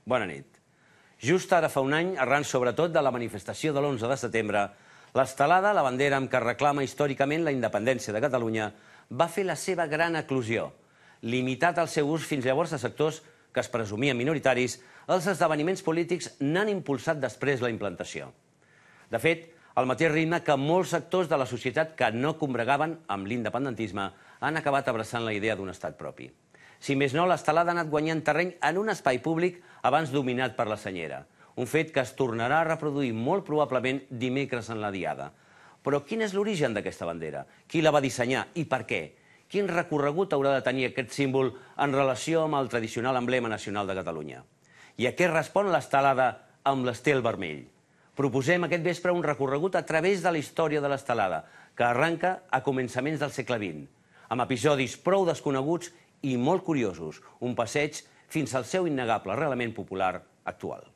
Bona nit. Just ara fa un any, arran sobretot de la manifestació de l'11 de setembre, l'estelada, la bandera amb què reclama històricament la independència de Catalunya, va fer la seva gran eclosió, limitat el seu ús fins llavors a sectors que es presumien minoritaris, els esdeveniments polítics n'han impulsat després la implantació. De fet, al mateix ritme que molts sectors de la societat que no combregaven amb l'independentisme han acabat abraçant la idea d'un estat propi. Si més no, l'estelada ha anat guanyant terreny en un espai públic abans dominat per la senyera, un fet que es tornarà a reproduir molt probablement dimecres en la Diada. Però quin és l'origen d'aquesta bandera? Qui la va dissenyar i per què? Quin recorregut haurà de tenir aquest símbol en relació amb el tradicional emblema nacional de Catalunya? I a què respon l'estelada amb l'estel vermell? Proposem aquest vespre un recorregut a través de la història de l'estelada, que arranca a començaments del segle XX, amb episodis prou desconeguts i molt curiosos, un passeig fins al seu innegable arrelament popular actual.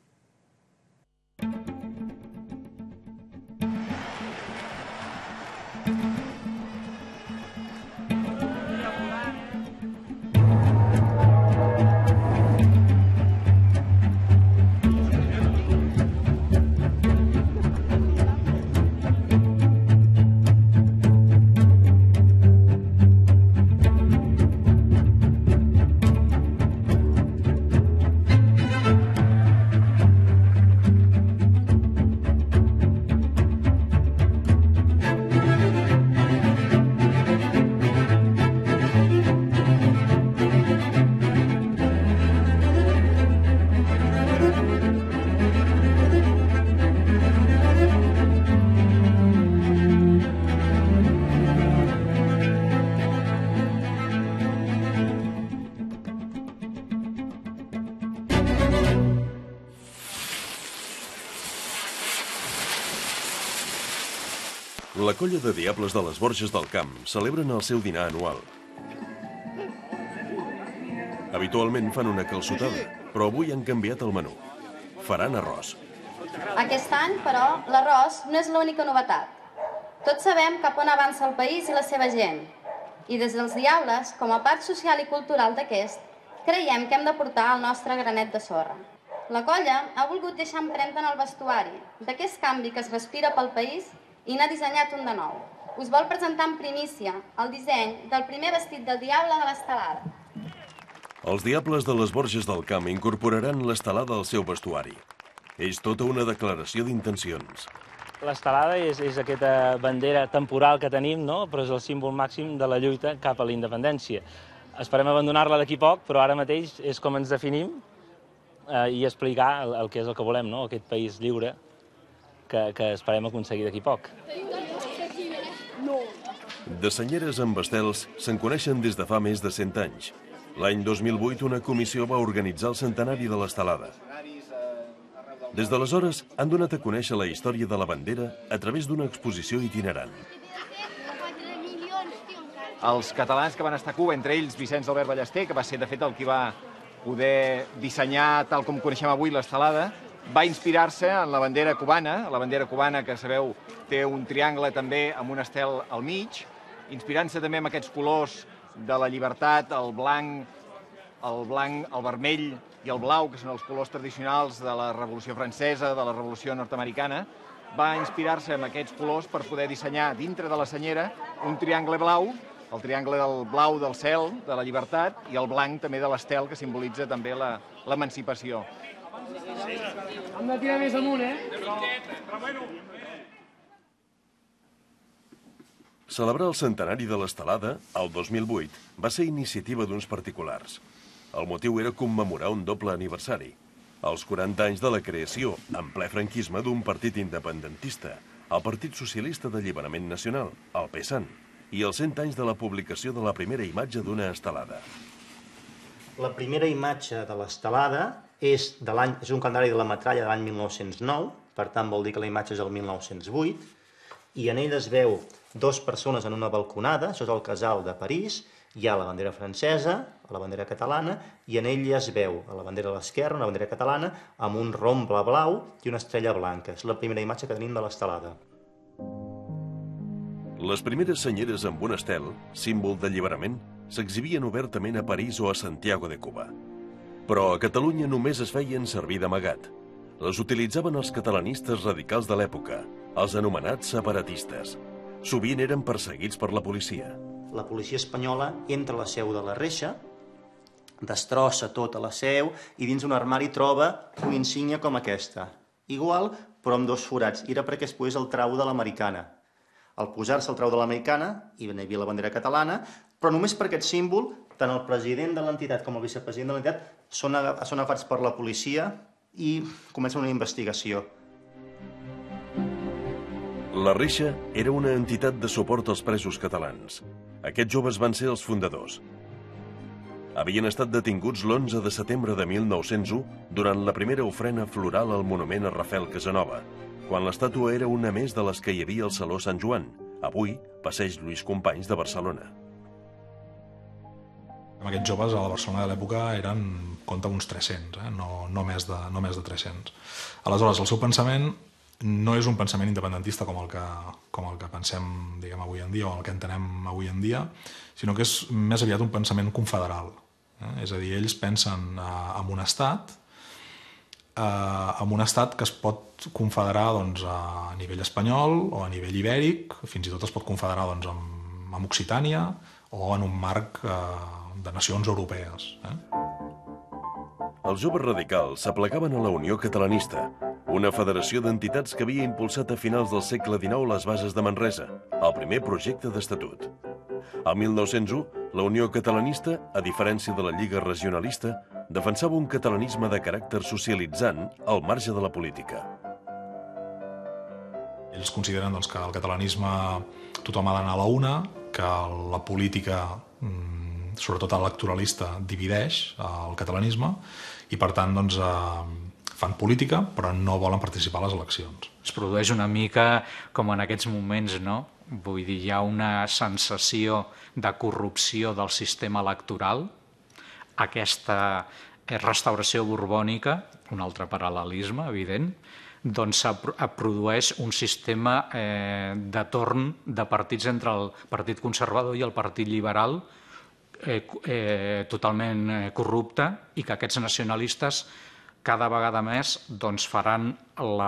La colla de Diables de les Borges del Camp celebren el seu dinar anual. Habitualment fan una calçotada, però avui han canviat el menú. Faran arròs. Aquest any, però, l'arròs no és l'única novetat. Tots sabem cap on avança el país i la seva gent. I des dels Diables, com a part social i cultural d'aquest, creiem que hem de portar el nostre granet de sorra. La colla ha volgut deixar empremta en el vestuari d'aquest canvi que es respira pel país i n'ha dissenyat un de nou. Us vol presentar en primícia el disseny del primer vestit del diable de l'estelada. Els Diables de les Borges del Camp incorporaran l'estelada al seu vestuari. És tota una declaració d'intencions. L'estelada és aquesta bandera temporal que tenim, però és el símbol màxim de la lluita cap a la independència. Esperem abandonar-la d'aquí poc, però ara mateix és com ens definim i explicar el que és el que volem, aquest país lliure que esperem aconseguir d'aquí poc. De senyeres amb estels se'n coneixen des de fa més de 100 anys. L'any 2008 una comissió va organitzar el centenari de l'estelada. Des d'aleshores han donat a conèixer la història de la bandera a través d'una exposició itinerant. Els catalans que van estar a Cuba, entre ells Vicenç Albert Ballester, que va ser de fet el qui va poder dissenyar tal com coneixem avui l'estelada, va inspirar-se en la bandera cubana que sabeu té un triangle també amb un estel al mig, inspirant-se també en aquests colors de la llibertat, el blanc, el vermell i el blau, que són els colors tradicionals de la Revolució Francesa, de la Revolució Nord-americana, va inspirar-se en aquests colors per poder dissenyar dintre de la senyera un triangle blau, el triangle del blau del cel, de la llibertat, i el blanc també de l'estel, que simbolitza també l'emancipació. Hem de tirar més amunt, Celebrar el centenari de l'estelada, el 2008, va ser iniciativa d'uns particulars. El motiu era commemorar un doble aniversari. Els 40 anys de la creació, en ple franquisme, d'un partit independentista, el Partit Socialista d'Alliberament Nacional, el PSAN, i els 100 anys de la publicació de la primera imatge d'una estelada. La primera imatge de l'estelada és un calendari de la metralla de l'any 1909, per tant vol dir que la imatge és del 1908, i en ell es veu dues persones en una balconada, això és el casal de París, hi ha la bandera francesa, la bandera catalana, i en ell ja es veu a la bandera de l'esquerra, una bandera catalana, amb un romble blau i una estrella blanca. És la primera imatge que tenim de l'estelada. Les primeres senyeres amb un estel, símbol d'alliberament, s'exhibien obertament a París o a Santiago de Cuba. Però a Catalunya només es feien servir d'amagat. Les utilitzaven els catalanistes radicals de l'època, els anomenats separatistes. Sovint eren perseguits per la policia. La policia espanyola entra a la seu de la Reixa, destrossa tota la seu i dins un armari troba una insígnia com aquesta. Igual, però amb 2 forats. Era perquè es posés el trau de l'americana. Al posar-se el trau de l'americana, hi havia la bandera catalana, però només per aquest símbol, tant el president de l'entitat com el vicepresident de l'entitat són agafats per la policia i comença una investigació. La Reixa era una entitat de suport als presos catalans. Aquests joves van ser els fundadors. Havien estat detinguts l'11 de setembre de 1901 durant la primera ofrena floral al monument a Rafael Casanova, quan l'estàtua era una més de les que hi havia al Saló Sant Joan, avui Passeig Lluís Companys de Barcelona. Aquests joves a la Barcelona de l'època eren, compta, uns 300, no més de 300. Aleshores, el seu pensament no és un pensament independentista com el que pensem, diguem, avui en dia, o el que entenem avui en dia, sinó que és més aviat un pensament confederal. És a dir, ells pensen en un estat que es pot confederar a nivell espanyol o a nivell ibèric, fins i tot es pot confederar amb Occitània o en un marc de nacions europees. Els joves radicals s'aplegaven a la Unió Catalanista, una federació d'entitats que havia impulsat a finals del segle XIX les bases de Manresa, el primer projecte d'estatut. Al 1901, la Unió Catalanista, a diferència de la Lliga Regionalista, defensava un catalanisme de caràcter socialitzant al marge de la política. Ells consideren que el catalanisme tothom ha d'anar a la una, que la política, sobretot electoralista, divideix el catalanisme i, per tant, fan política, però no volen participar a les eleccions. Es produeix una mica com en aquests moments, no? Vull dir, hi ha una sensació de corrupció del sistema electoral, aquesta restauració borbònica, un altre paral·lelisme evident, doncs produeix un sistema de torn de partits entre el Partit Conservador i el Partit Liberal totalment corrupte, i que aquests nacionalistes cada vegada més faran el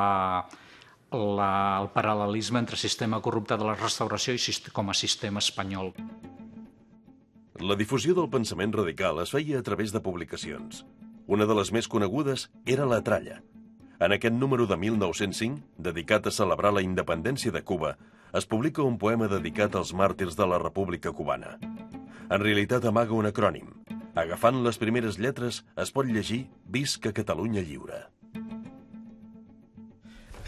paral·lelisme entre sistema corrupte de la restauració i com a sistema espanyol. La difusió del pensament radical es feia a través de publicacions. Una de les més conegudes era La Tralla. En aquest número de 1905, dedicat a celebrar la independència de Cuba, es publica un poema dedicat als màrtirs de la República Cubana. En realitat amaga un acrònim. Agafant les primeres lletres es pot llegir Visca Catalunya Lliure.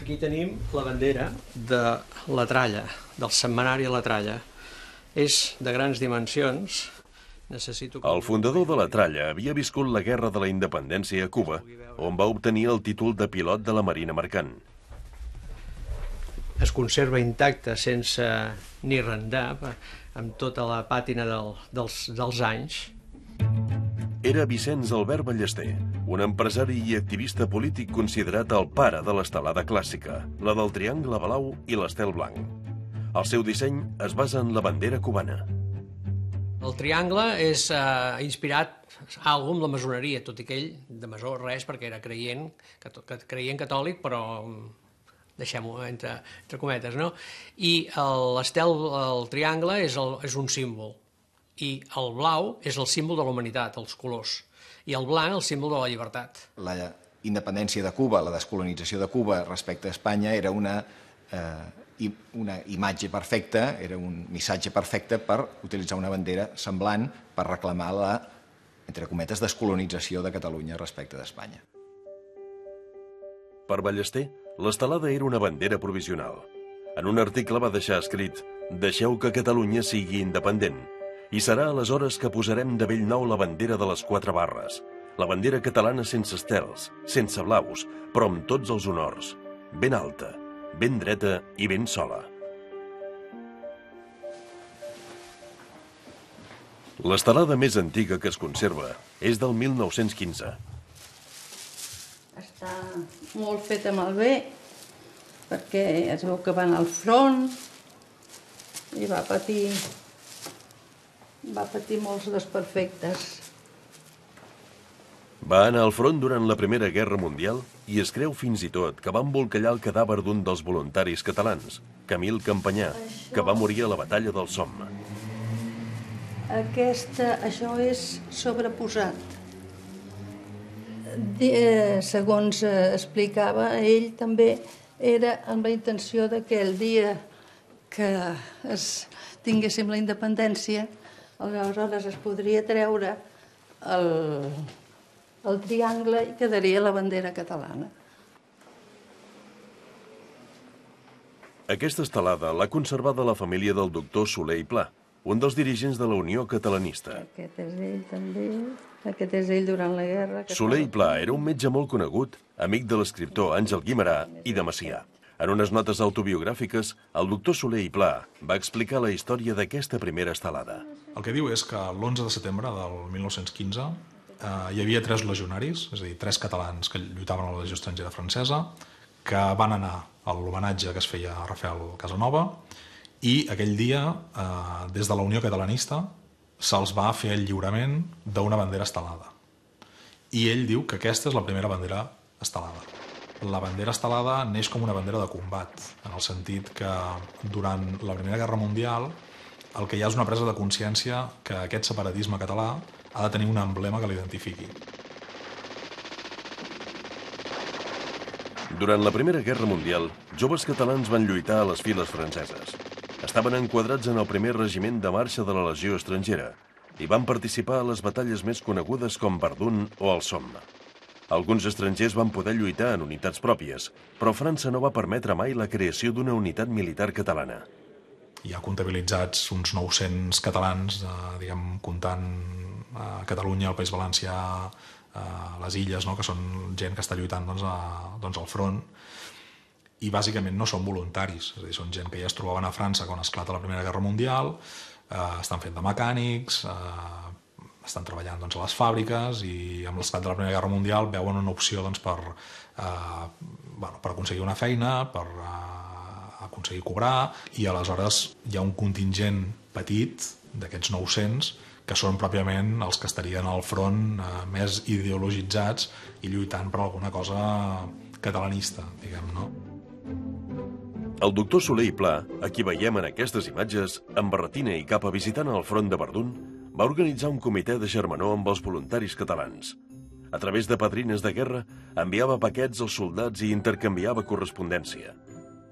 Aquí tenim la bandera de La Tralla, del setmanari La Tralla. És de grans dimensions. El fundador de La Tralla havia viscut la Guerra de la Independència a Cuba, on va obtenir el títol de pilot de la Marina Mercant. Es conserva intacte, sense ni rendar, amb tota la pàtina dels anys. Era Vicenç Albert Ballester, un empresari i activista polític considerat el pare de l'estelada clàssica, la del triangle blau i l'estel blanc. El seu disseny es basa en la bandera cubana. El triangle és inspirat algo amb la maçoneria, tot i que ell de maçó res, perquè era creient catòlic, però deixem-ho entre cometes, no? I l'estel, el triangle, és un símbol. I el blau és el símbol de la humanitat, els colors. I el blanc, el símbol de la llibertat. La independència de Cuba, la descolonització de Cuba respecte a Espanya era una imatge perfecta, era un missatge perfecte per utilitzar una bandera semblant per reclamar la, entre cometes, descolonització de Catalunya respecte d'Espanya. Per Ballester, l'estelada era una bandera provisional. En un article va deixar escrit «Deixeu que Catalunya sigui independent». I serà aleshores que posarem de bell nou la bandera de les 4 barres, la bandera catalana sense estels, sense blaus, però amb tots els honors, ben alta, ben dreta i ben sola. L'estelada més antiga que es conserva és del 1915. Està molt feta malbé, perquè es veu que va anar al front i va patir molts desperfectes. Va anar al front durant la Primera Guerra Mundial i es creu fins i tot que va embolcallar el cadàver d'un dels voluntaris catalans, Camil Campanyà, que va morir a la batalla del Somme. Això és sobreposat. Segons explicava, ell també era amb la intenció que el dia que tinguéssim la independència, aleshores es podria treure el triangle i quedaria la bandera catalana. Aquesta estelada l'ha conservada la família del doctor Soler i Pla, un dels dirigents de la Unió Catalanista. Aquest és ell també, aquest és ell durant la guerra. Soler i Pla era un metge molt conegut, amic de l'escriptor Àngel Guimerà i de Macià. En unes notes autobiogràfiques, el doctor Soler i Pla va explicar la història d'aquesta primera estelada. El que diu és que l'11 de setembre del 1915 hi havia 3 legionaris, és a dir, 3 catalans que lluitaven a la Legió Estrangera Francesa, que van anar a l'homenatge que es feia a Rafael Casanova i aquell dia, des de la Unió Catalanista, se'ls va fer el lliurament d'una bandera estelada. I ell diu que aquesta és la primera bandera estelada. La bandera estelada neix com una bandera de combat, en el sentit que durant la Primera Guerra Mundial el que hi ha és una presa de consciència que aquest separatisme català ha de tenir un emblema que l'identifiqui. Durant la Primera Guerra Mundial, joves catalans van lluitar a les files franceses. Estaven enquadrats en el primer regiment de marxa de la Legió Estrangera i van participar a les batalles més conegudes com Verdun o el Somme. Alguns estrangers van poder lluitar en unitats pròpies, però França no va permetre mai la creació d'una unitat militar catalana. Hi ha comptabilitzats uns 900 catalans, comptant Catalunya, el País Valencià, les Illes, que són gent que està lluitant al front, i bàsicament no són voluntaris, és a dir, són gent que ja es trobaven a França quan esclata la Primera Guerra Mundial, estan fent de mecànics, estan treballant a les fàbriques i amb l'esclat de la Primera Guerra Mundial veuen una opció per aconseguir una feina, per aconseguir cobrar, i aleshores hi ha un contingent petit d'aquests 900 que són pròpiament els que estarien al front més ideologitzats i lluitant per alguna cosa catalanista, diguem-ne. El doctor Soler i Pla, a qui veiem en aquestes imatges, amb barretina i capa visitant el front de Verdun, va organitzar un comitè de germanor amb els voluntaris catalans. A través de padrines de guerra, enviava paquets als soldats i intercanviava correspondència.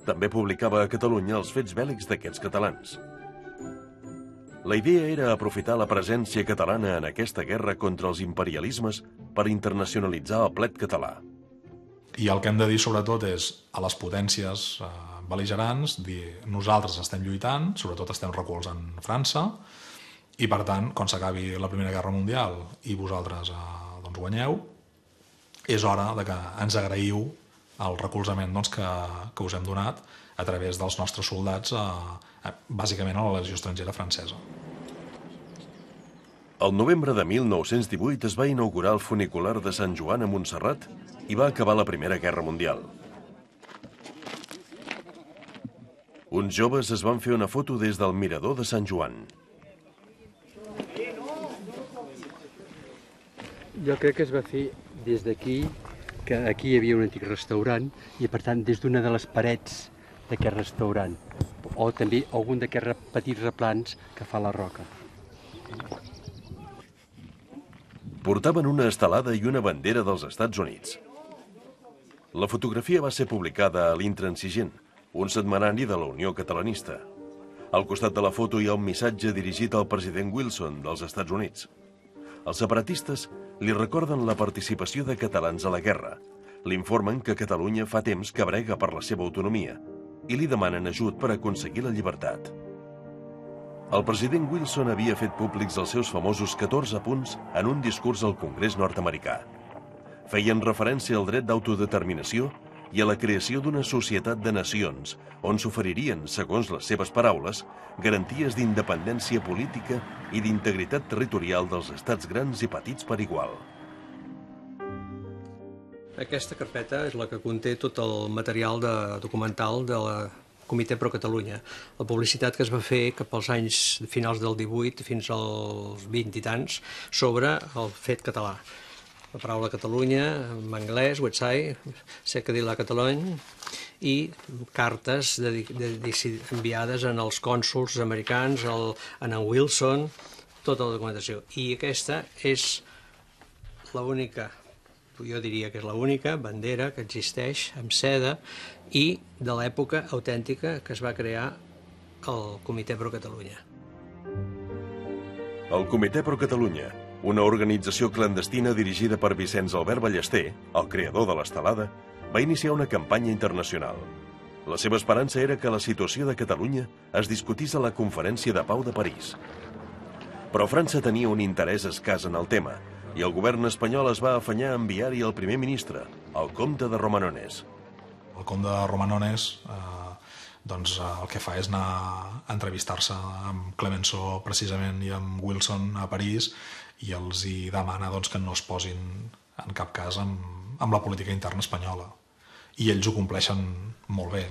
També publicava a Catalunya els fets bèl·lics d'aquests catalans. La idea era aprofitar la presència catalana en aquesta guerra contra els imperialismes per internacionalitzar el plet català. I el que hem de dir sobretot és a les potències bel·ligerants, dir nosaltres estem lluitant, sobretot estem recolzant França, i per tant, quan s'acabi la Primera Guerra Mundial i vosaltres guanyeu, és hora que ens agraïu el recolzament que us hem donat a través dels nostres soldats, bàsicament a la Legió Estrangera Francesa. El novembre de 1918 es va inaugurar el funicular de Sant Joan a Montserrat i va acabar la Primera Guerra Mundial. Uns joves es van fer una foto des del mirador de Sant Joan. Jo crec que es va fer des d'aquí, que aquí hi havia un antic restaurant, i per tant des d'una de les parets d'aquest restaurant, o també algun d'aquests petits replans que fa la roca. Portaven una estelada i una bandera dels Estats Units. La fotografia va ser publicada a l'Intransigent, un setmanari de la Unió Catalanista. Al costat de la foto hi ha un missatge dirigit al president Wilson dels Estats Units. Els separatistes li recorden la participació de catalans a la guerra, li informen que Catalunya fa temps que brega per la seva autonomia i li demanen ajut per aconseguir la llibertat. El president Wilson havia fet públics els seus famosos 14 punts en un discurs al Congrés nord-americà. Feien referència al dret d'autodeterminació i a la creació d'una societat de nacions on s'oferirien, segons les seves paraules, garanties d'independència política i d'integritat territorial dels estats grans i petits per igual. Aquesta carpeta és la que conté tot el material documental de la Comitè Pro Catalunya. La publicitat que es va fer cap als anys finals del 18 fins als 20 i tants sobre el fet català. la paraula Catalunya, en anglès, Website, sé que dir la Catalunya, i cartes enviades als cònsols americans, en Wilson, tota la documentació. I aquesta és l'única, jo diria que és l'única bandera que existeix amb seda i de l'època autèntica que es va crear el Comitè Pro Catalunya. El Comitè Pro Catalunya, una organització clandestina dirigida per Vicenç Albert Ballester, el creador de l'estelada, va iniciar una campanya internacional. La seva esperança era que la situació de Catalunya es discutís a la Conferència de Pau de París. Però França tenia un interès escàs en el tema i el govern espanyol es va afanyar a enviar-hi el primer ministre, el comte de Romanones. El comte de Romanones el que fa és anar a entrevistar-se amb Clemenceau precisament i amb Wilson a París i els hi demana que no es posin en cap cas amb la política interna espanyola. I ells ho compleixen molt bé.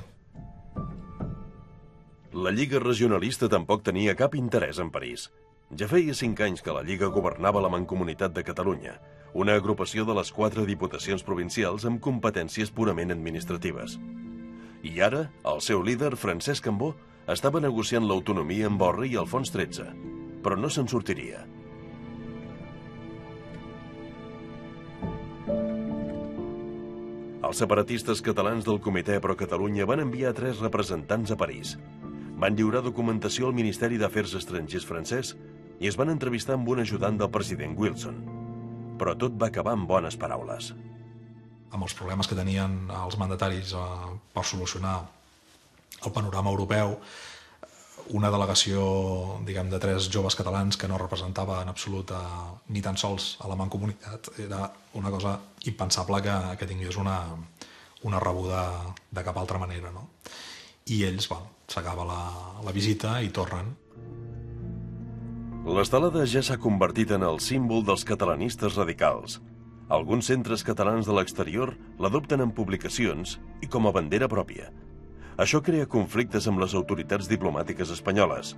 La Lliga Regionalista tampoc tenia cap interès en París. Ja feia 5 anys que la Lliga governava la Mancomunitat de Catalunya, una agrupació de les 4 diputacions provincials amb competències purament administratives. I ara, el seu líder, Francesc Cambó, estava negociant l'autonomia amb Borri i Alfons XIII, però no se'n sortiria. Els separatistes catalans del Comitè Pro Catalunya van enviar 3 representants a París. Van lliurar documentació al Ministeri d'Afers Estrangers francès i es van entrevistar amb un ajudant del president Wilson. Però tot va acabar amb bones paraules. Amb els problemes que tenien els mandataris per solucionar el panorama europeu, una delegació, de 3 joves catalans que no representava en absolut ni tan sols a la Mancomunitat, era una cosa impensable que tingués una rebuda de cap altra manera, no? I ells, s'acaba la visita i tornen. L'estelada ja s'ha convertit en el símbol dels catalanistes radicals. Alguns centres catalans de l'exterior l'adopten en publicacions i com a bandera pròpia. Això crea conflictes amb les autoritats diplomàtiques espanyoles.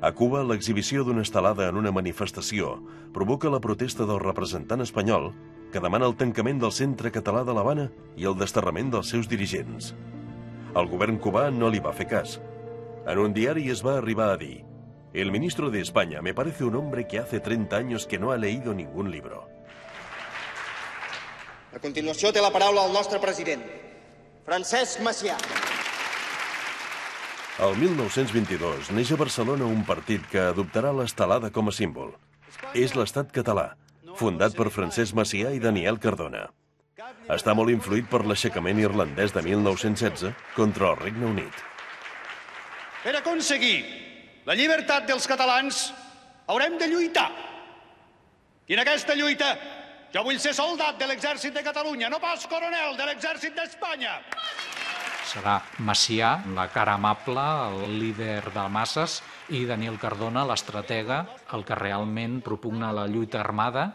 A Cuba, l'exhibició d'una estelada en una manifestació provoca la protesta del representant espanyol que demana el tancament del Centre Català de l'Havana i el desterrament dels seus dirigents. El govern cubà no li va fer cas. En un diari es va arribar a dir: «El ministro de España me parece un hombre que hace 30 años que no ha leído ningún libro». A continuació té la paraula el nostre president, Francesc Macià. El 1922 neix a Barcelona un partit que adoptarà l'estelada com a símbol. És l'Estat Català, fundat per Francesc Macià i Daniel Cardona. Està molt influït per l'aixecament irlandès de 1916 contra el Regne Unit. Per aconseguir la llibertat dels catalans haurem de lluitar. I en aquesta lluita jo vull ser soldat de l'exèrcit de Catalunya, no pas coronel de l'exèrcit d'Espanya. Serà Macià, la cara amable, el líder de masses, i Daniel Cardona, l'estratega, el que realment propugna la lluita armada.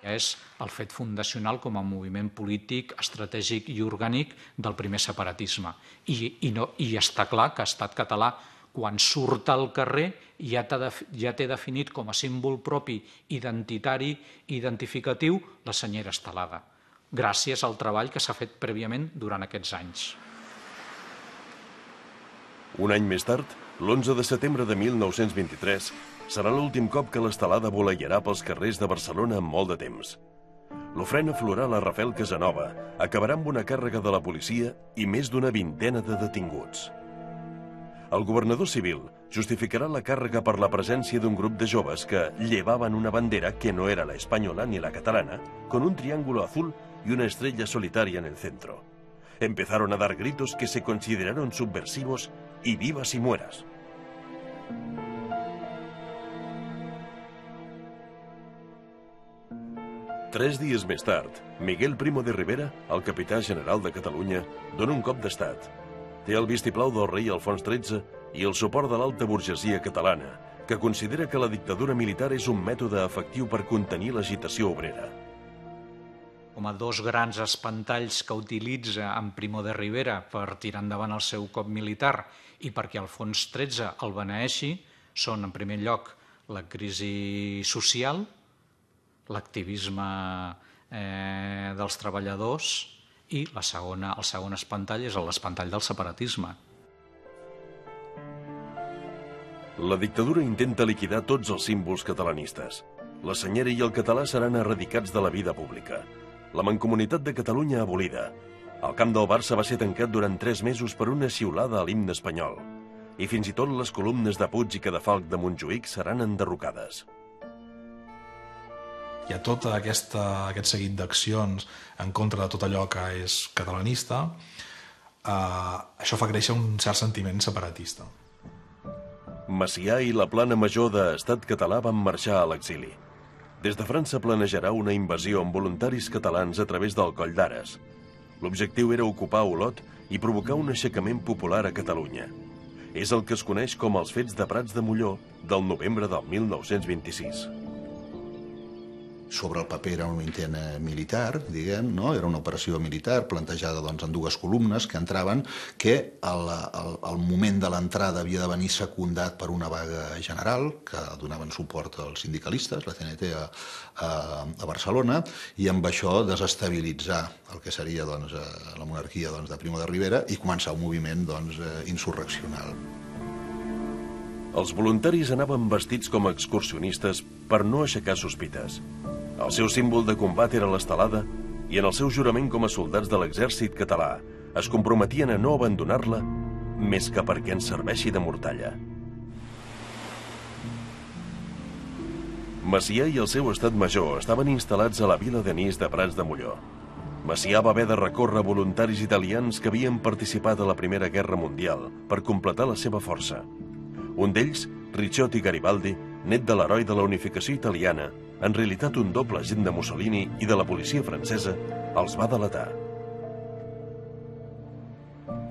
És el fet fundacional com a moviment polític, estratègic i orgànic del primer separatisme. I està clar que Estat Català, quan surt al carrer, ja té definit com a símbol propi, identitari, identificatiu, la senyera estelada, gràcies al treball que s'ha fet prèviament durant aquests anys. Un any més tard, l'11 de setembre de 1923, serà l'últim cop que l'estelada voleiarà pels carrers de Barcelona amb molt de temps. L'ofrena floral a Rafael Casanova acabarà amb una càrrega de la policia i més d'una vintena de detinguts. El governador civil justificarà la càrrega per la presència d'un grup de joves que llevaven una bandera que no era la espanyola ni la catalana, con un triángulo azul y una estrella solitaria en el centro. Empezaron a dar gritos que se consideraron subversivos y vivas y mueras. Tres dies més tard, Miguel Primo de Rivera, el capità general de Catalunya, dona un cop d'estat. Té el vistiplau del rei Alfons XIII i el suport de l'alta burgesia catalana, que considera que la dictadura militar és un mètode efectiu per contenir l'agitació obrera. Com a 2 grans espantalls que utilitza en Primo de Rivera per tirar endavant el seu cop militar i perquè Alfons XIII el beneeixi, són, en primer lloc, la crisi social, l'activisme dels treballadors, i el segon espantall és l'espantall del separatisme. La dictadura intenta liquidar tots els símbols catalanistes. La senyera i el català seran erradicats de la vida pública. La Mancomunitat de Catalunya abolida. El camp del Barça va ser tancat durant 3 mesos per una xiulada a l'himne espanyol. I fins i tot les columnes de Puig i Cadafalch de Montjuïc seran enderrocades. Hi ha tot aquest seguit d'accions en contra de tot allò que és catalanista. Això fa créixer un cert sentiment separatista. Macià i la plana major d'Estat català van marxar a l'exili. Des de França planejarà una invasió amb voluntaris catalans a través del Coll d'Ares. L'objectiu era ocupar Olot i provocar un aixecament popular a Catalunya. És el que es coneix com els fets de Prats de Molló del novembre del 1926. Sobre el paper era un intent militar, diguem, no? Era una operació militar plantejada doncs, en 2 columnes que entraven, que al moment de l'entrada havia de venir secundat per una vaga general que donaven suport als sindicalistes, la CNT a Barcelona, i amb això desestabilitzar el que seria doncs, la monarquia de Primo de Rivera i començar un moviment doncs, insurreccional. Els voluntaris anaven vestits com a excursionistes per no aixecar sospites. El seu símbol de combat era l'estelada i en el seu jurament com a soldats de l'exèrcit català es comprometien a no abandonar-la més que perquè ens serveixi de mortalla. Macià i el seu estat major estaven instal·lats a la vila d'Anís de Prats de Molló. Macià va haver de recórrer voluntaris italians que havien participat a la Primera Guerra Mundial per completar la seva força. Un d'ells, Ricciotti Garibaldi, net de l'heroi de la unificació italiana, en realitat un doble agent de Mussolini i de la policia francesa, els va delatar.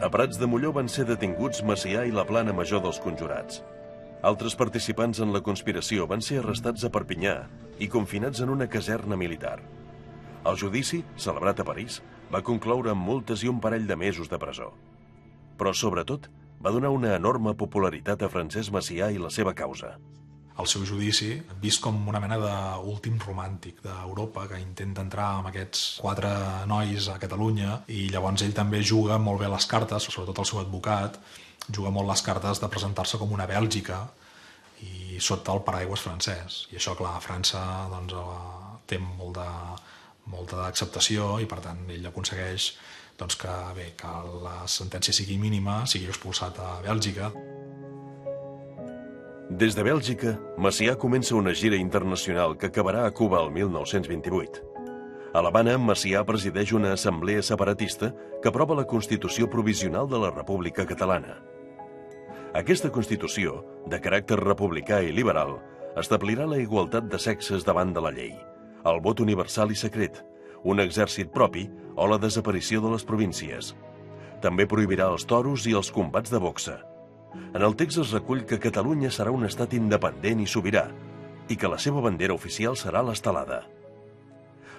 A Prats de Molló van ser detinguts Macià i la plana major dels conjurats. Altres participants en la conspiració van ser arrestats a Perpinyà i confinats en una caserna militar. El judici, celebrat a París, va concloure amb multes i un parell de mesos de presó. Però, sobretot, va donar una enorme popularitat a Francesc Macià i la seva causa. El seu judici, vist com una mena d'últim romàntic d'Europa que intenta entrar amb aquests 4 nois a Catalunya, i llavors ell també juga molt bé les cartes, sobretot el seu advocat, juga molt les cartes de presentar-se com una Bèlgica i sota el paraigües francès. I això, clar, a França doncs, té molta d'acceptació i, per tant, ell aconsegueix doncs, que la sentència sigui mínima, sigui expulsat a Bèlgica. Des de Bèlgica, Macià comença una gira internacional que acabarà a Cuba el 1928. A l'Havana, Macià presideix una assemblea separatista que aprova la Constitució Provisional de la República Catalana. Aquesta Constitució, de caràcter republicà i liberal, establirà la igualtat de sexes davant de la llei, el vot universal i secret, un exèrcit propi o la desaparició de les províncies. També prohibirà els toros i els combats de boxa. En el text es recull que Catalunya serà un estat independent i sobirà i que la seva bandera oficial serà l'estelada.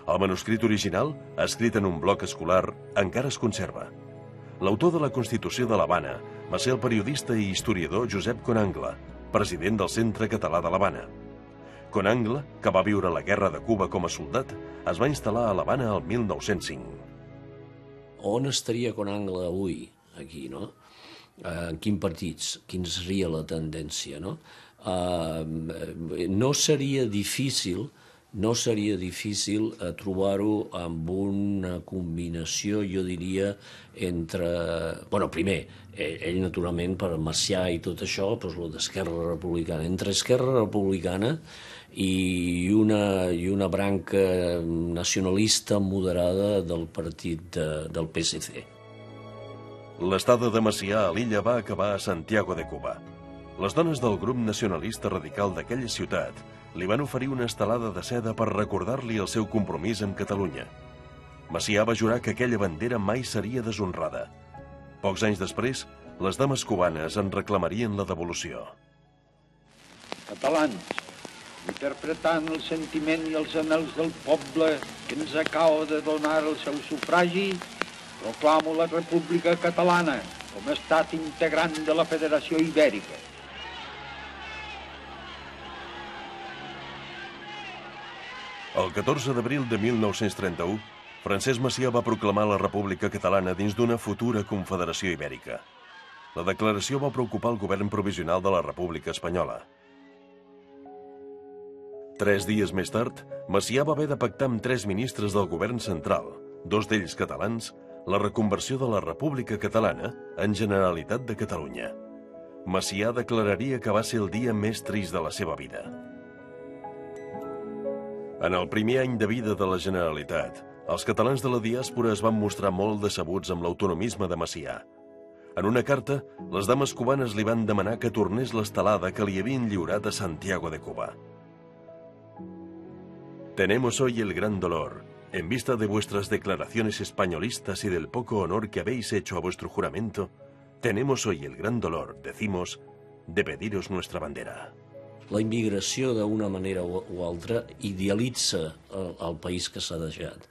El manuscrit original, escrit en un bloc escolar, encara es conserva. L'autor de la Constitució de l'Havana va ser el periodista i historiador Josep Conangle, president del Centre Català de l'Havana. Conangle, que va viure la Guerra de Cuba com a soldat, es va instal·lar a l'Havana el 1905. On estaria Conangle avui, aquí, no? En quins partits, quina seria la tendència, no? No seria difícil trobar-ho amb una combinació, jo diria, entre... Bueno, primer, ell naturalment per Macià i tot això, doncs el d'Esquerra Republicana. Entre Esquerra Republicana i una branca nacionalista moderada del partit del PSC. L'estada de Macià a l'illa va acabar a Santiago de Cuba. Les dones del grup nacionalista radical d'aquella ciutat li van oferir una estelada de seda per recordar-li el seu compromís amb Catalunya. Macià va jurar que aquella bandera mai seria deshonrada. Pocs anys després, les dames cubanes en reclamarien la devolució. Catalans, interpretant el sentiment i els anhels del poble que ens acaba de donar el seu sufragi, proclamo la República Catalana com a estat integrant de la Federació Ibèrica. El 14 d'abril de 1931, Francesc Macià va proclamar la República Catalana dins d'una futura confederació ibèrica. La declaració va preocupar el govern provisional de la República Espanyola. 3 dies més tard, Macià va haver de pactar amb 3 ministres del govern central, 2 d'ells catalans, la reconversió de la República Catalana en Generalitat de Catalunya. Macià declararia que va ser el dia més trist de la seva vida. En el primer any de vida de la Generalitat, els catalans de la diàspora es van mostrar molt decebuts amb l'autonomisme de Macià. En una carta, les dames cubanes li van demanar que tornés l'estelada que li havien lliurat a Santiago de Cuba. Tenemos hoy el gran dolor, en vista de vuestras declaraciones españolistas y del poco honor que habéis hecho a vuestro juramento, tenemos hoy el gran dolor, decimos, de pediros nuestra bandera. La immigració, d'una manera o altra, idealitza el país que s'ha deixat.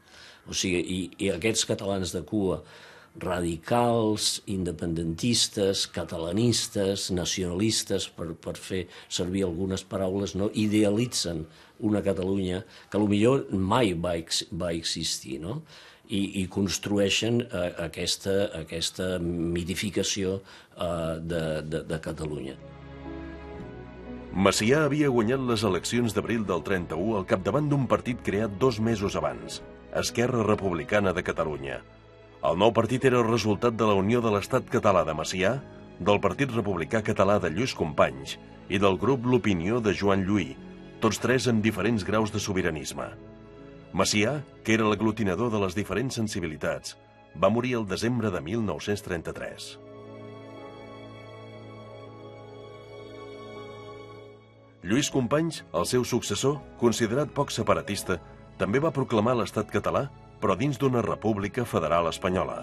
O sigui, i aquests catalans de Cuba, radicals, independentistes, catalanistes, nacionalistes, per fer servir algunes paraules, no idealitzen una Catalunya que potser mai va existir, no? I construeixen aquesta mitificació de Catalunya. Macià havia guanyat les eleccions d'abril del 31 al capdavant d'un partit creat 2 mesos abans, Esquerra Republicana de Catalunya. El nou partit era el resultat de la unió de l'Estat català de Macià, del Partit Republicà Català de Lluís Companys i del grup L'Opinió de Joan Lluí, tots 3 amb diferents graus de sobiranisme. Macià, que era l'aglutinador de les diferents sensibilitats, va morir el desembre de 1933. Lluís Companys, el seu successor, considerat poc separatista, també va proclamar l'estat català, però dins d'una república federal espanyola.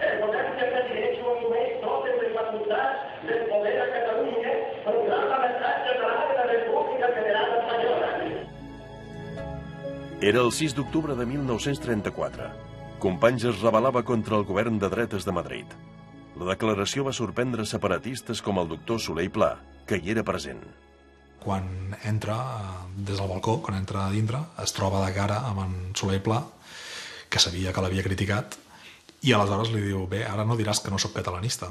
El govern del president Joan Companys totes les facultats del poder a Catalunya proclama l'estat català de la República Federal Espanyola. Era el 6 d'octubre de 1934. Companys es rebel·lava contra el govern de dretes de Madrid. La declaració va sorprendre separatistes com el doctor Soler i Pla, que hi era present. Quan entra des del balcó, quan entra a dintre, es troba de cara amb en Soler i Pla, que sabia que l'havia criticat, i aleshores li diu, bé, ara no diràs que no sóc catalanista.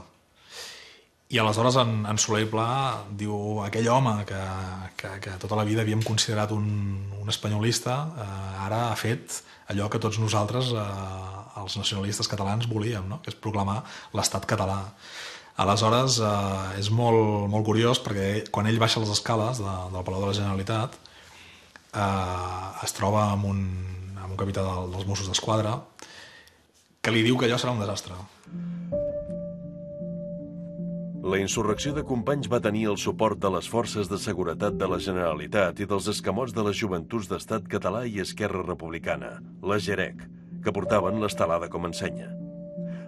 I aleshores en Soler i Pla diu, aquell home que tota la vida havíem considerat un espanyolista, ara ha fet allò que tots nosaltres, els nacionalistes catalans, volíem, no? Que és proclamar l'estat català. Aleshores, és molt curiós perquè quan ell baixa les escales del Palau de la Generalitat es troba amb un capità dels Mossos d'Esquadra que li diu que allò serà un desastre. La insurrecció de Companys va tenir el suport de les forces de seguretat de la Generalitat i dels escamots de les joventuts d'Estat Català i Esquerra Republicana, la GEREC, que portaven l'estelada com a ensenya.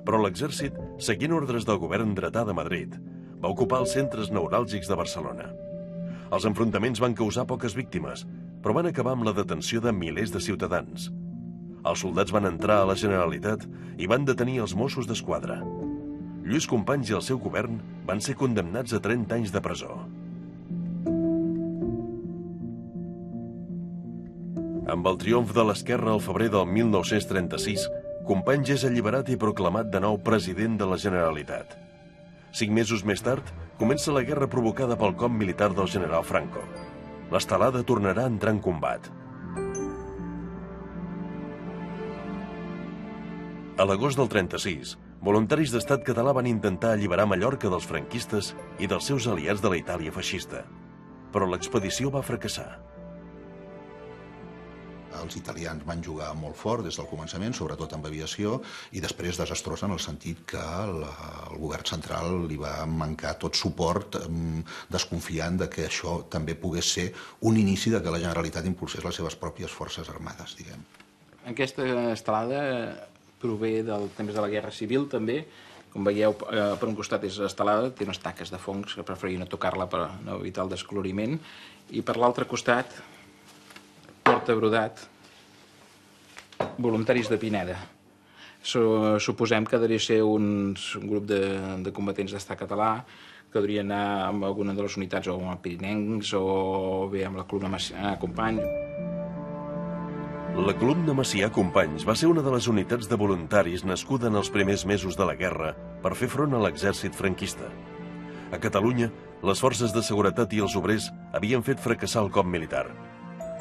Però l'exèrcit, seguint ordres del govern dretà de Madrid, va ocupar els centres neuràlgics de Barcelona. Els enfrontaments van causar poques víctimes, però van acabar amb la detenció de milers de ciutadans. Els soldats van entrar a la Generalitat i van detenir els Mossos d'Esquadra. Lluís Companys i el seu govern van ser condemnats a 30 anys de presó. Amb el triomf de l'esquerra al febrer del 1936, Companys és alliberat i proclamat de nou president de la Generalitat. 5 mesos més tard, comença la guerra provocada pel cop militar del general Franco. L'estelada tornarà a entrar en combat. A l'agost del 36, voluntaris d'Estat català van intentar alliberar Mallorca dels franquistes i dels seus aliats de la Itàlia feixista. Però l'expedició va fracassar. Els italians van jugar molt fort des del començament, sobretot amb aviació, i després desastrosa en el sentit que el govern central li va mancar tot suport, desconfiant de que això també pogués ser un inici de que la Generalitat impulsés les seves pròpies forces armades, diguem. Aquesta estelada prové del temps de la Guerra Civil, també. Com veieu, per un costat és estelada, té unes taques de fongs que preferia no tocar-la per no evitar el descoloriment, i per l'altre costat porta brodat voluntaris de Pineda. Suposem que devia ser un grup de combatents d'Estat català que devia anar amb alguna de les unitats o amb els pirinencs o bé amb la columna Companys. La columna Macià Companys va ser una de les unitats de voluntaris nascuda en els primers mesos de la guerra per fer front a l'exèrcit franquista. A Catalunya, les forces de seguretat i els obrers havien fet fracassar el cop militar.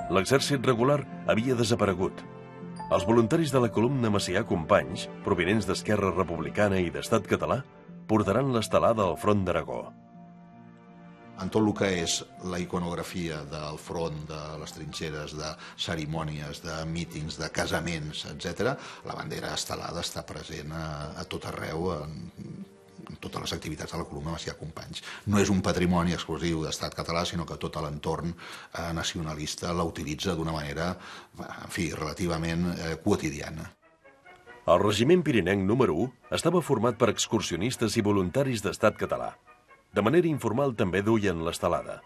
L'exèrcit regular havia desaparegut. Els voluntaris de la columna Macià Companys, provinents d'Esquerra Republicana i d'Estat Català, portaran l'estelada al front d'Aragó. En tot el que és la iconografia del front, de les trinxeres, de cerimònies, de mítings, de casaments, etc., la bandera estelada està present a tot arreu, en totes les activitats de la columna Macià Companys. No és un patrimoni exclusiu d'Estat català, sinó que tot l'entorn nacionalista la utilitza d'una manera, en fi, relativament quotidiana. El regiment pirinenc número 1 estava format per excursionistes i voluntaris d'Estat català. De manera informal també duien l'estelada.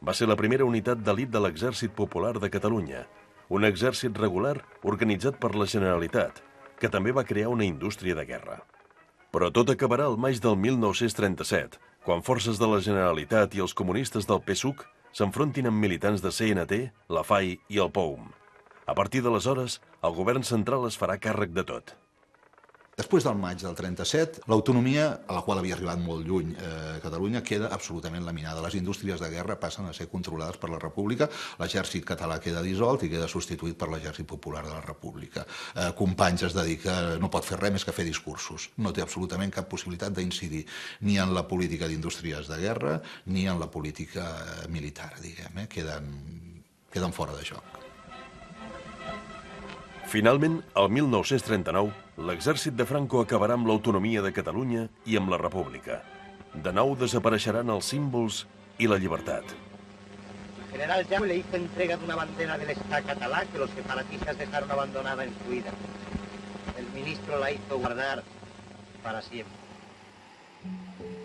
Va ser la primera unitat d'elit de l'Exèrcit Popular de Catalunya, un exèrcit regular organitzat per la Generalitat, que també va crear una indústria de guerra. Però tot acabarà al maig del 1937, quan forces de la Generalitat i els comunistes del PSUC s'enfrontin amb militants de CNT, la FAI i el POUM. A partir d'aleshores, el govern central es farà càrrec de tot. Després del maig del 37, l'autonomia, a la qual havia arribat molt lluny Catalunya, queda absolutament laminada. Les indústries de guerra passen a ser controlades per la República, l'exèrcit català queda dissolt i queda substituït per l'exèrcit popular de la República. Companys es dedica, no pot fer res més que fer discursos. No té absolutament cap possibilitat d'incidir ni en la política d'indústries de guerra ni en la política militar, diguem. Queden fora de joc. Finalment, el 1939, l'exèrcit de Franco acabarà amb l'autonomia de Catalunya i amb la República. De nou desapareixeran els símbols i la llibertat. El general Llamo le hizo entrega de una bandera del Estado catalá que los separatistas dejaron abandonada en su huida. El ministro la hizo guardar para siempre.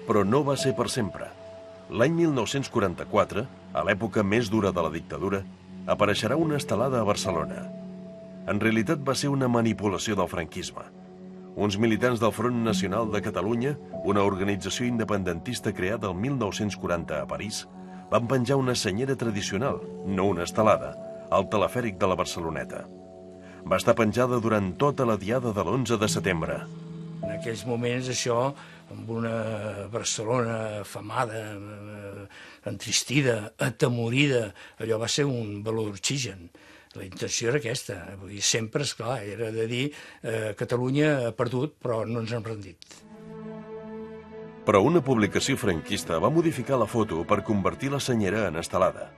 Però no va ser per sempre. L'any 1944, a l'època més dura de la dictadura, apareixerà una estelada a Barcelona. En realitat va ser una manipulació del franquisme. Uns militants del Front Nacional de Catalunya, una organització independentista creada el 1940 a París, van penjar una senyera tradicional, no una estelada, al telefèric de la Barceloneta. Va estar penjada durant tota la diada de l'11 de setembre. En aquells moments això, amb una Barcelona afamada, entristida, atemorida, allò va ser un valor oxigen. La intenció era aquesta. Sempre, esclar, era de dir Catalunya ha perdut, però no ens hem rendit. Però una publicació franquista va modificar la foto per convertir la senyera en estelada.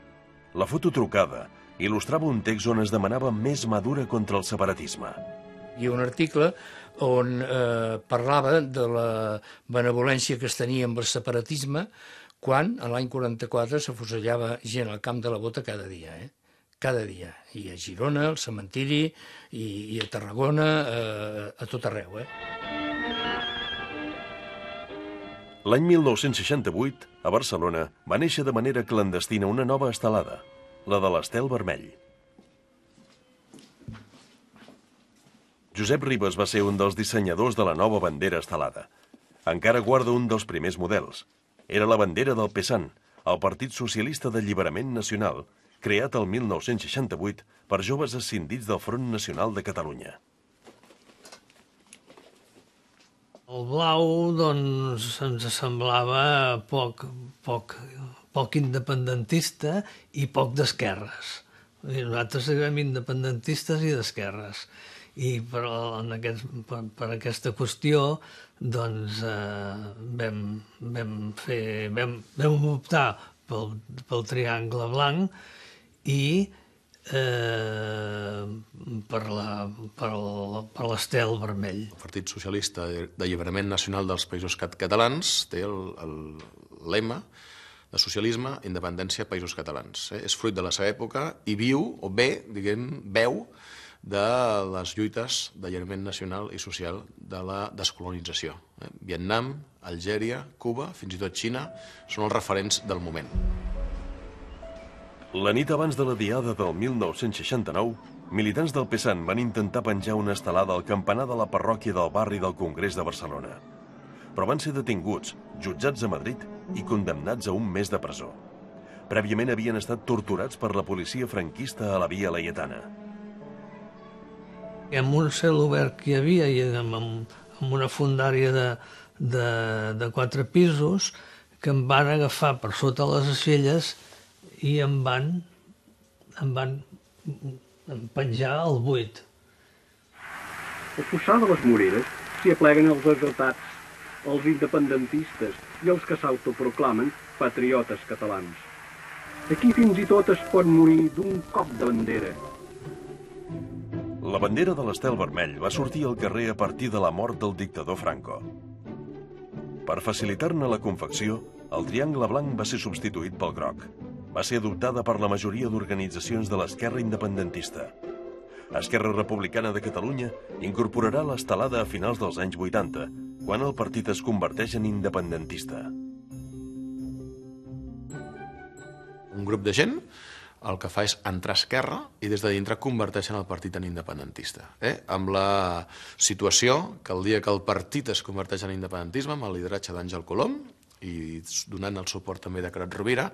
La foto trucada il·lustrava un text on es demanava més mà dura contra el separatisme. Hi ha un article on parlava de la benevolència que es tenia amb el separatisme quan, a l'any 44, s'afusellava gent al Camp de la Bota cada dia, cada dia, i a Girona, al cementiri, i a Tarragona, a tot arreu. L'any 1968, a Barcelona, va néixer de manera clandestina una nova estelada, la de l'Estel Vermell. Josep Ribes va ser un dels dissenyadors de la nova bandera estelada. Encara guarda un dels primers models. Era la bandera del PSAN, el Partit Socialista d'Alliberament Nacional, creat el 1968 per joves escindits del Front Nacional de Catalunya. El blau, doncs, ens semblava poc independentista i poc d'esquerres. Nosaltres érem independentistes i d'esquerres. I per aquesta qüestió, doncs, vam optar pel triangle blanc i per l'estel vermell. El Partit Socialista d'Alliberament Nacional dels Països Catalans té el lema de socialisme, independència, països catalans. És fruit de la seva època i viu, o bé, veu, de les lluites d'alliberament nacional i social de la descolonització. Vietnam, Algèria, Cuba, fins i tot Xina, són els referents del moment. La nit abans de la diada del 1969, militants del PSAN van intentar penjar una estelada al campanar de la parròquia del barri del Congrés de Barcelona. Però van ser detinguts, jutjats a Madrid i condemnats a un mes de presó. Prèviament havien estat torturats per la policia franquista a la Via Laietana. Amb un cel obert que hi havia i amb una fundària de 4 pisos que em van agafar per sota les aixelles i em van penjar al buit. Al Fossar de les Moreres s'hi apleguen els exaltats, els independentistes i els que s'autoproclamen patriotes catalans. Aquí fins i tot es pot morir d'un cop de bandera. La bandera de l'estel vermell va sortir al carrer a partir de la mort del dictador Franco. Per facilitar-ne la confecció, el triangle blanc va ser substituït pel groc. Va ser adoptada per la majoria d'organitzacions de l'esquerra independentista. Esquerra Republicana de Catalunya incorporarà l'estelada a finals dels anys 80, quan el partit es converteix en independentista. Un grup de gent el que fa és entrar a Esquerra i des de dintre converteixen el partit en independentista. Amb la situació que el dia que el partit es converteix en independentisme, amb el lideratge d'Àngel Colom i donant el suport també de Carod Rovira,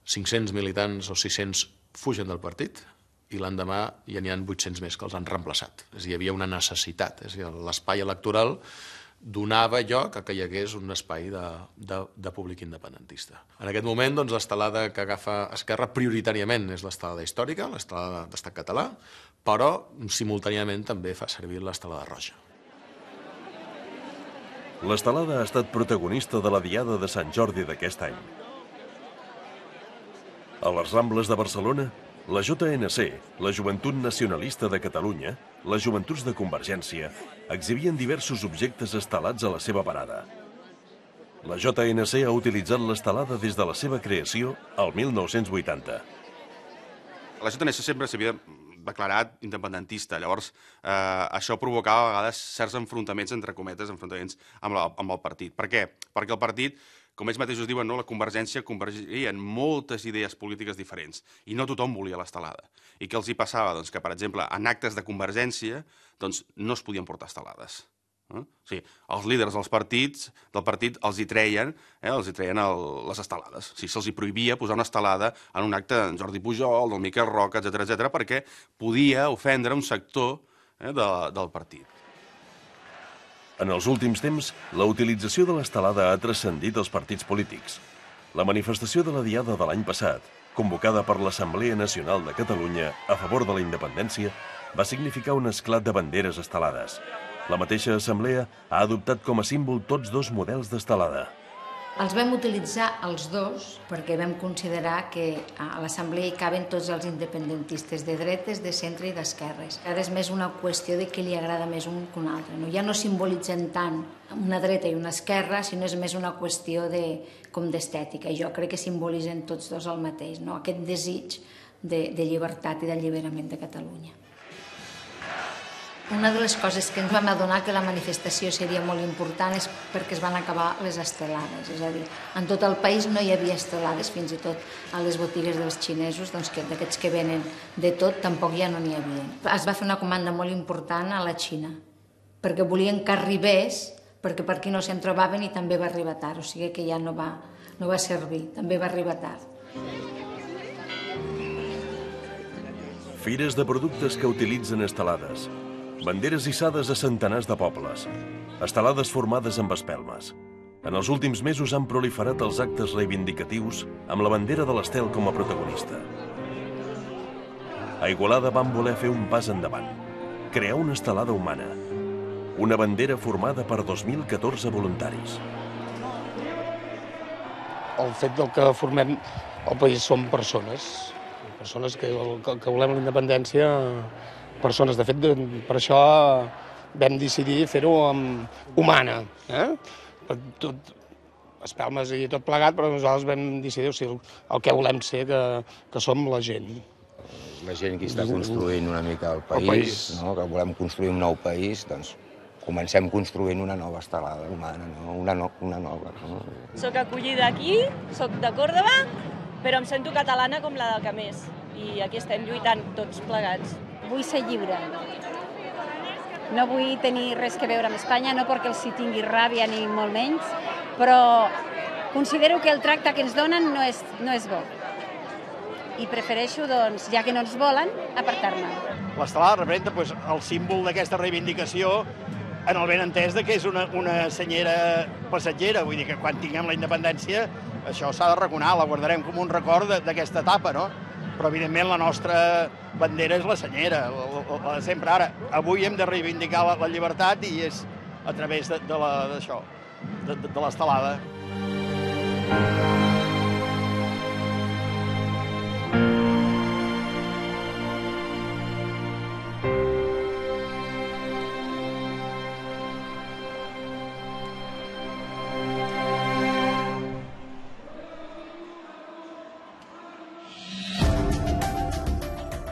500 militants o 600 fugen del partit i l'endemà ja n'hi ha 800 més que els han reemplaçat. És a dir, hi havia una necessitat. És a dir, l'espai electoral donava lloc a que hi hagués un espai de públic independentista. En aquest moment, l'estelada que agafa Esquerra prioritàriament és l'estelada històrica, l'estelada d'estat català, però simultàniament també fa servir l'estelada roja. L'estelada ha estat protagonista de la Diada de Sant Jordi d'aquest any. A les Rambles de Barcelona, la JNC, la Joventut Nacionalista de Catalunya, les Joventuts de Convergència, exhibien diversos objectes estelats a la seva parada. La JNC ha utilitzat l'estelada des de la seva creació al 1980. La JNC sempre s'havia declarat independentista, llavors això provocava a vegades certs enfrontaments, entre cometes, enfrontaments amb el partit. Per què? Perquè el partit, com ells mateixos diuen, la Convergència convergia en moltes idees polítiques diferents i no tothom volia l'estelada. I què els hi passava? Doncs que, per exemple, en actes de Convergència no es podien portar estelades. O sigui, els líders del partit els hi treien les estelades. Se'ls hi prohibia posar una estelada en un acte d'en Jordi Pujol, del Miquel Roca, etc., perquè podia ofendre un sector del partit. En els últims temps, la utilització de l'estelada ha transcendit els partits polítics. La manifestació de la Diada de l'any passat, convocada per l'Assemblea Nacional de Catalunya a favor de la independència, va significar un esclat de banderes estelades. La mateixa assemblea ha adoptat com a símbol tots dos models d'estelada. Els vam utilitzar els dos perquè vam considerar que a l'assemblea hi caben tots els independentistes de dretes, de centre i d'esquerres. Ara és més una qüestió de qui li agrada més un que un altre. Ja no simbolitzen tant una dreta i una esquerra, sinó és més una qüestió com d'estètica. Jo crec que simbolitzen tots dos el mateix, aquest desig de llibertat i d'alliberament de Catalunya. Una de les coses que ens vam adonar que la manifestació seria molt important és perquè es van acabar les estelades. És a dir, en tot el país no hi havia estelades, fins i tot a les botigues dels xinesos, d'aquests que venen de tot, tampoc ja no n'hi havia. Es va fer una comanda molt important a la Xina, perquè volien que arribés, perquè per aquí no se'n trobaven i també va arribar tard, o sigui que ja no va servir, també va arribar tard. Fires de productes que utilitzen estelades. Banderes hissades a centenars de pobles. Estelades formades amb espelmes. En els últims mesos han proliferat els actes reivindicatius amb la bandera de l'estel com a protagonista. A Igualada van voler fer un pas endavant. Crear una estelada humana. Una bandera formada per 2.014 voluntaris. El fet del que formem el país som persones. Persones que volem la independència. Persones, de fet, per això vam decidir fer-ho humana. Espelmes i tot plegat, però nosaltres vam decidir el que volem ser, que som la gent. La gent que està construint una mica el país, que volem construir un nou país, doncs comencem construint una nova estelada humana, una nova. Soc acollida aquí, soc de Còrdova, però em sento catalana com la de Camés. I aquí estem lluitant tots plegats. Vull ser lliure. No vull tenir res que veure amb Espanya, no perquè els hi tingui ràbia ni molt menys, però considero que el tracte que ens donen no és bo. i prefereixo, doncs, ja que no ens volen, apartar-me. L'estelada representa el símbol d'aquesta reivindicació en el ben entès que és una senyera passatgera, vull dir que quan tinguem la independència això s'ha de raconar, la guardarem com un record d'aquesta etapa, no? Però evidentment la nostra bandera és la senyera, la de sempre. Ara, avui hem de reivindicar la llibertat i és a través d'això, de l'estelada.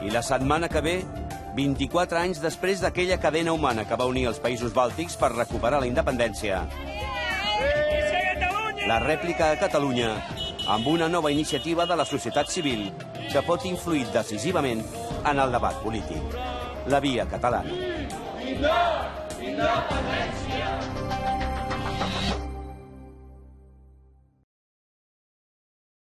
I la setmana que ve, 24 anys després d'aquella cadena humana que va unir els països bàltics per recuperar la independència, la rèplica a Catalunya amb una nova iniciativa de la societat civil que pot influir decisivament en el debat polític. La Via Catalana.